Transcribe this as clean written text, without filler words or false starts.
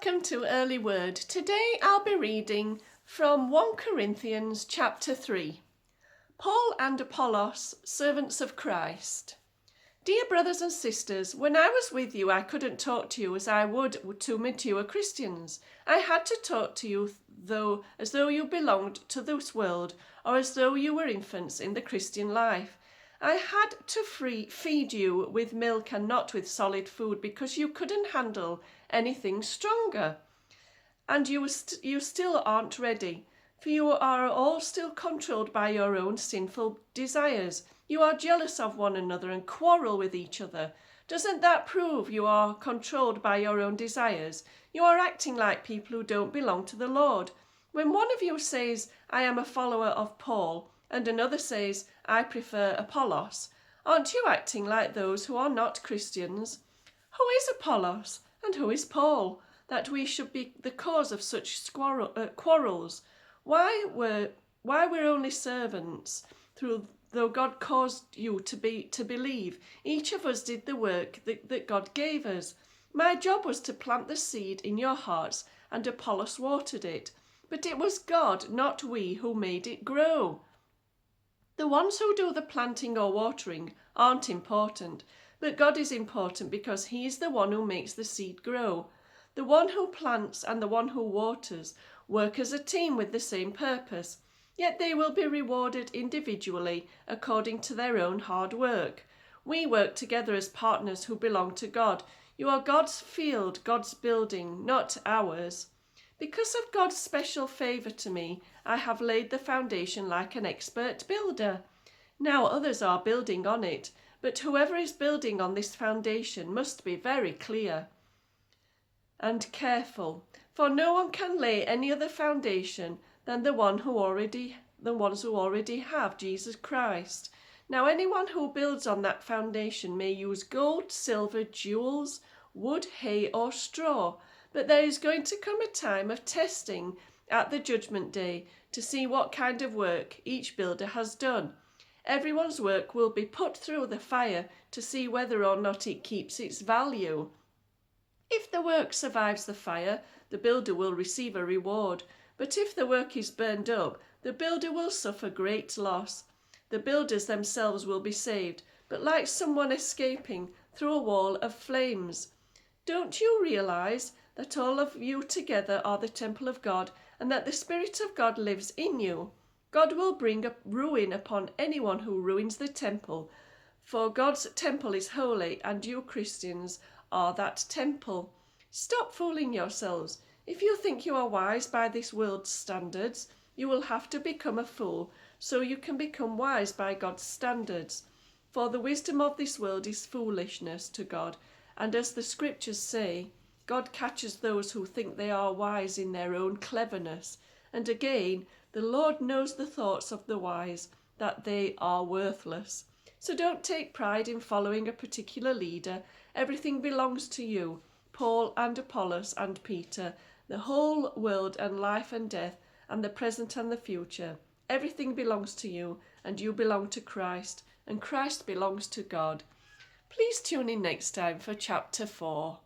Welcome to Early Word. Today I'll be reading from 1 Corinthians chapter 3. Paul and Apollos, servants of Christ. Dear brothers and sisters, when I was with you, I couldn't talk to you as I would to mature Christians. I had to talk to you as though you belonged to this world, or as though you were infants in the Christian life. I had to feed you with milk and not with solid food because you couldn't handle anything stronger. And you still aren't ready, for you are all still controlled by your own sinful desires. You are jealous of one another and quarrel with each other. Doesn't that prove you are controlled by your own desires? You are acting like people who don't belong to the Lord. When one of you says, I am a follower of Paul, and another says, I prefer Apollos, aren't you acting like those who are not Christians? Who is Apollos and who is Paul, that we should be the cause of such quarrels? Why we're only servants, though God caused you to believe. Each of us did the work that God gave us. My job was to plant the seed in your hearts, and Apollos watered it. But it was God, not we, who made it grow. The ones who do the planting or watering aren't important, but God is important because He is the one who makes the seed grow. The one who plants and the one who waters work as a team with the same purpose, yet they will be rewarded individually according to their own hard work. We work together as partners who belong to God. You are God's field, God's building, not ours. Because of God's special favour to me, I have laid the foundation like an expert builder. Now others are building on it, but whoever is building on this foundation must be very clear and careful, for no one can lay any other foundation than the ones who already have Jesus Christ. Now anyone who builds on that foundation may use gold, silver, jewels, wood, hay, or straw. But there is going to come a time of testing at the judgment day to see what kind of work each builder has done. Everyone's work will be put through the fire to see whether or not it keeps its value. If the work survives the fire, the builder will receive a reward. But if the work is burned up, the builder will suffer great loss. The builders themselves will be saved, but like someone escaping through a wall of flames. Don't you realize that all of you together are the temple of God, and that the Spirit of God lives in you? God will bring a ruin upon anyone who ruins the temple, for God's temple is holy, and you Christians are that temple. Stop fooling yourselves. If you think you are wise by this world's standards, you will have to become a fool, so you can become wise by God's standards. For the wisdom of this world is foolishness to God, and as the scriptures say, God catches those who think they are wise in their own cleverness. And again, the Lord knows the thoughts of the wise, that they are worthless. So don't take pride in following a particular leader. Everything belongs to you, Paul and Apollos and Peter, the whole world and life and death, and the present and the future. Everything belongs to you, and you belong to Christ, and Christ belongs to God. Please tune in next time for chapter 4.